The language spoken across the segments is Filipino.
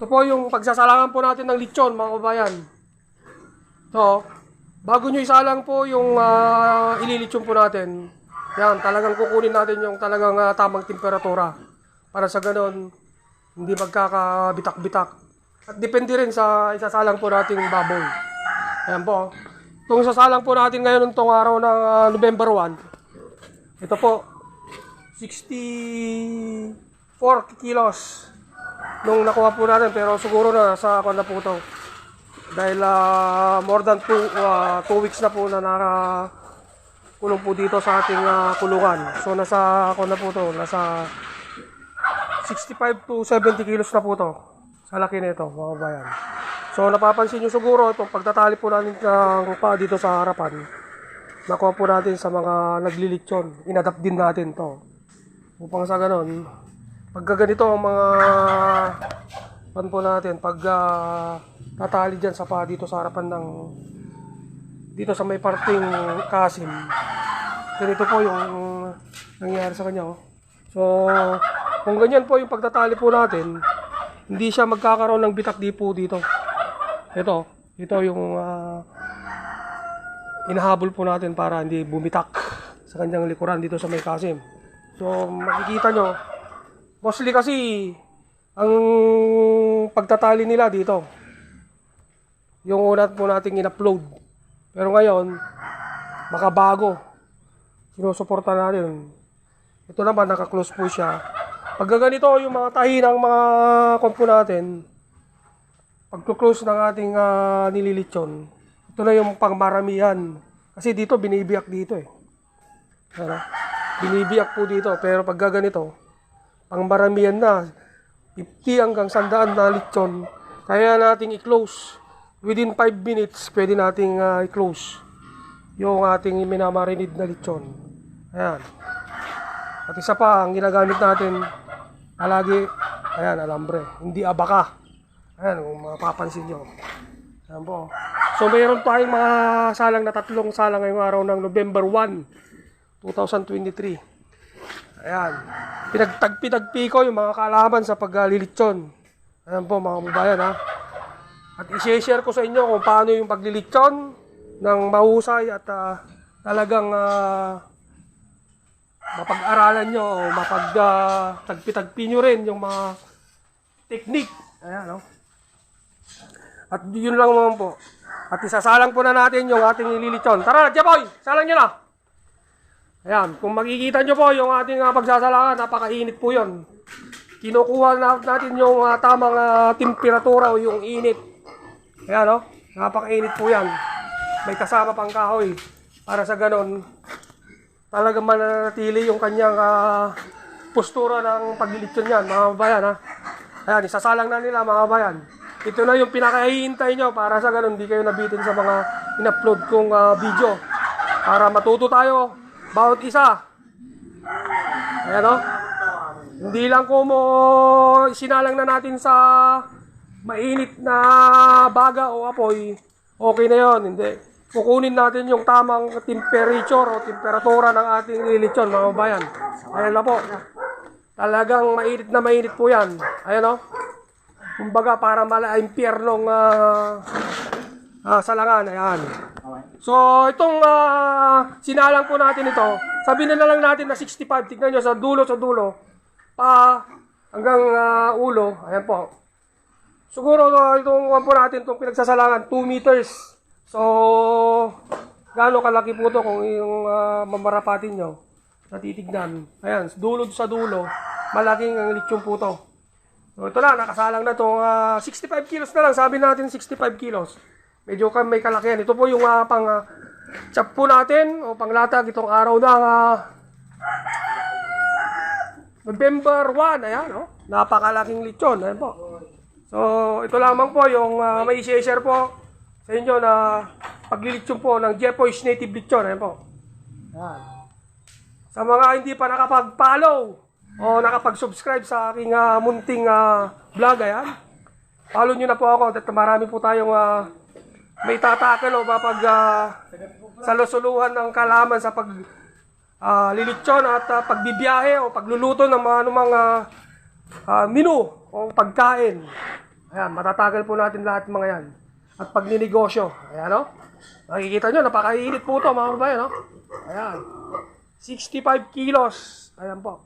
Ito po yung pagsasalangan po natin ng lechon, mga kabayan. Ito, bago nyo isalang po yung ililechon po natin, yan, talagang kukunin natin yung talagang tamang temperatura. Para sa ganon, hindi magkakabitak-bitak. At depende rin sa isasalang po nating baboy. Ayan po. Itong isasalang po natin ngayon itong araw ng November 1. Ito po, 64 kilos nung nakuha po natin, pero siguro na sa na po ito. Dahil more than 2 weeks na po na nakakulong po dito sa ating kulungan. So nasa na po ito, nasa 65 to 70 kilos na po ito. Sa laki nito, mga bayan. So napapansin nyo siguro itong pagtatali po natin ng pa dito sa harapan. Nakuha po natin sa mga naglilitsyon. Inadapt din natin to. Upang sa ganon, pagka ganito ang mga pan po natin, pag tatali dyan sa pa dito sa harapan ng dito sa may parting kasim, ganito po yung nangyayari sa kanya. So kung ganyan po yung pagtatali po natin, hindi siya magkakaroon ng bitak di po dito. Ito yung inahabol po natin para hindi bumitak sa kanyang likuran dito sa may kasim. So makikita nyo, mostly kasi ang pagtatali nila dito, yung una po nating in-upload. Pero ngayon, makabago. Sinusuporta natin. Ito naman, naka-close po siya. Pag ganito, yung mga tahi ng mga kompo natin, pag-close ng ating nililitsyon, ito na yung pangmaramihan. Kasi dito, binibiyak dito eh. Ano? Binibiyak po dito. Pero pag ganito, pangmaramihan na. 50 hanggang 100 na lechon. Kaya nating i-close. Within 5 minutes, pwede nating i-close yung ating minamarinid na lechon. Ayan. At isa pa, ang ginagamit natin palagi, ayan, alambre. Hindi abaka. Ayan, kung mapapansin nyo. Ayan po. So, mayroon tayong mga salang na 3 salang ngayong araw ng November 1, 2023. Ayan. Pinagtagpi ko yung mga kaalaman sa paglilitsyon. Ayan po, mga kababayan, ha. At i-share ko sa inyo kung paano yung paglilitsyon ng mahusay at talagang mapag-aralan nyo o mapag-tagpi nyo rin yung mga technique. Ayan, no? At yun lang naman po. At isasalang po na natin yung ating nililitsyon. Tara, Jaboy! Salang nyo na! Ayan, kung makikita nyo po yung ating pagsasalangan, napakainit po yun. Kinukuha natin yung tamang temperatura o yung init. Ayan, no? Napakainit po yan. May kasama pang kahoy. Para sa ganon, talagang mananatili yung kanyang postura ng paglilitsyon yan, mga kabayan, ha? Ayan, isasalang na nila, mga kabayan. Ito na yung pinakahihintay nyo para sa ganon, hindi kayo nabitin sa mga in-upload kong video. Para matuto tayo, bawat isa. Ayan, no? Hindi lang sinalang na natin sa mainit na baga o apoy, okay na yon. Hindi. Kukunin natin yung tamang temperature o temperatura ng ating lilitsyon, mga kabayan. Ayan na po. Talagang mainit po yan. Ayan, no? Kumbaga para mala-impyernong salangan. Ayan. So, itong sinalang po natin ito, sabihin na lang natin na 65. Tignan nyo sa dulo, pa hanggang ulo. Ayan po. Siguro itong po natin, itong pinagsasalangan, 2 meters. So, gaano kalaki po ito kung yung mamarapatin nyo na titignan. Ayan, dulo sa dulo, malaking ang lechon po ito. So, ito na, nakasalang na itong 65 kilos na lang. Sabi natin 65 kilos. Medyo may kalakihan. Ito po yung pang chop po natin o panglatag itong araw ng November 1. Ayan, no? Napakalaking lechon. Ayan po. So, ito lamang po yung may i-share po sa inyo na paglilitsyon po ng Jepoy's Native Lechon. Ayan po. Ayan. Sa mga hindi pa nakapag-follow o nakapag-subscribe sa aking munting vlog, ayan, follow nyo na po ako at marami po tayong may tatakal o salusuluhan ng kalaman sa lilitsyon at pagbibiyahe o pagluluto ng mga anumang menu o pagkain. Ayan, matatagal po natin lahat mga yan. At pag ninegosyo, ayan o. Makikita nyo, napakainit po ito mga kabayan, no? Ayan. 65 kilos. Ayan po.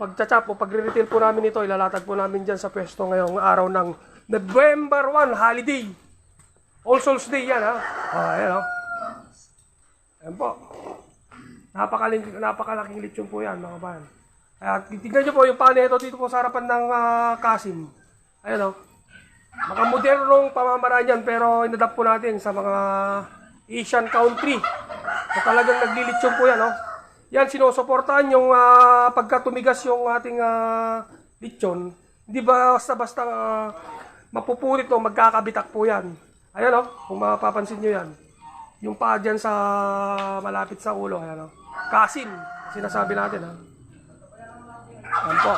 Pagchachap o pagre-retail po namin ito, ilalatag po namin dyan sa pwesto ngayong araw ng November 1, holiday. All Souls Day yan, ha? Ayan o. Ayan po. Napakalaking lechon po yan, mga kabayan. At tignan nyo po yung paneto dito po sa harapan ng Kasim. Ayan o. Makamodernong pamamaraan yan, pero inadapt po natin sa mga Asian country. So talagang naglilitsyon po yan, no? Yan, sinusuportahan yung pagka tumigas yung ating lechon. Hindi ba basta-basta mapupulit o magkakabitak po yan. Ayan, no? Kung mapapansin nyo yan. Yung paa dyan sa malapit sa ulo, ayan, no? Kasim, sinasabi natin, ha? Ayan po.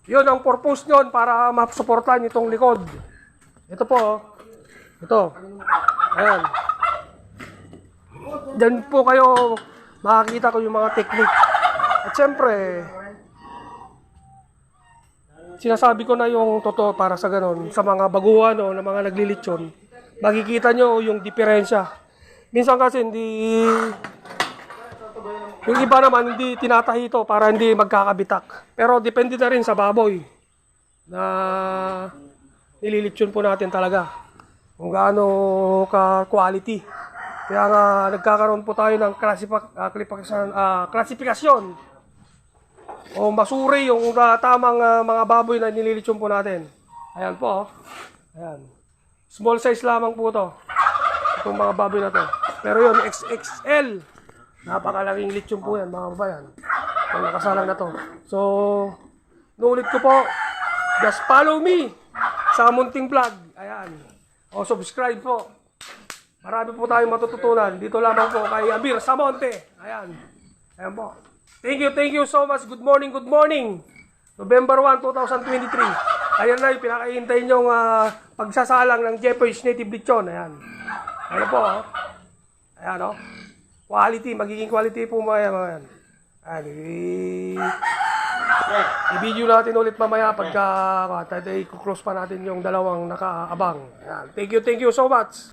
Yun ang purpose nyon para masuportahan itong likod. Ito po, oh. Ito. Ayan. Diyan po kayo makakita ko yung mga technique. At syempre, sinasabi ko na yung totoo para sa ganon. Sa mga baguhan o na mga naglilitsyon, makikita nyo yung diferensya. Minsan kasi hindi... Yung iba naman hindi tinatahi ito para hindi magkakabitak. Pero depende na rin sa baboy na nililitsyon po natin talaga. Kung gaano ka-quality. Kaya nga nagkakaroon po tayo ng klasifikasyon o masuri yung tamang mga baboy na nililitsyon po natin. Ayan po. Ayan. Small size lamang po ito. Itong mga baboy na to. Pero yun, XXL. Napakalaking lechon po yan, mga kabayan. Ang nakasalang na to. So, nulit ko po, just follow me sa Munting Vlog. Ayan. O, subscribe po. Marami po tayong matututunan. Dito lamang po kay Amir Samonte. Ayan. Ayan po. Thank you so much. Good morning, good morning. November 1, 2023. Ayan na yung pinakahintay nyong pagsasalang ng Jeffer's Native Lechon. Ayan. Ayan po. Ayan o. Quality, magiging quality po mga yan. I-video natin ulit mamaya pagka i-close pa natin yung dalawang nakaabang. Ayan. Thank you so much.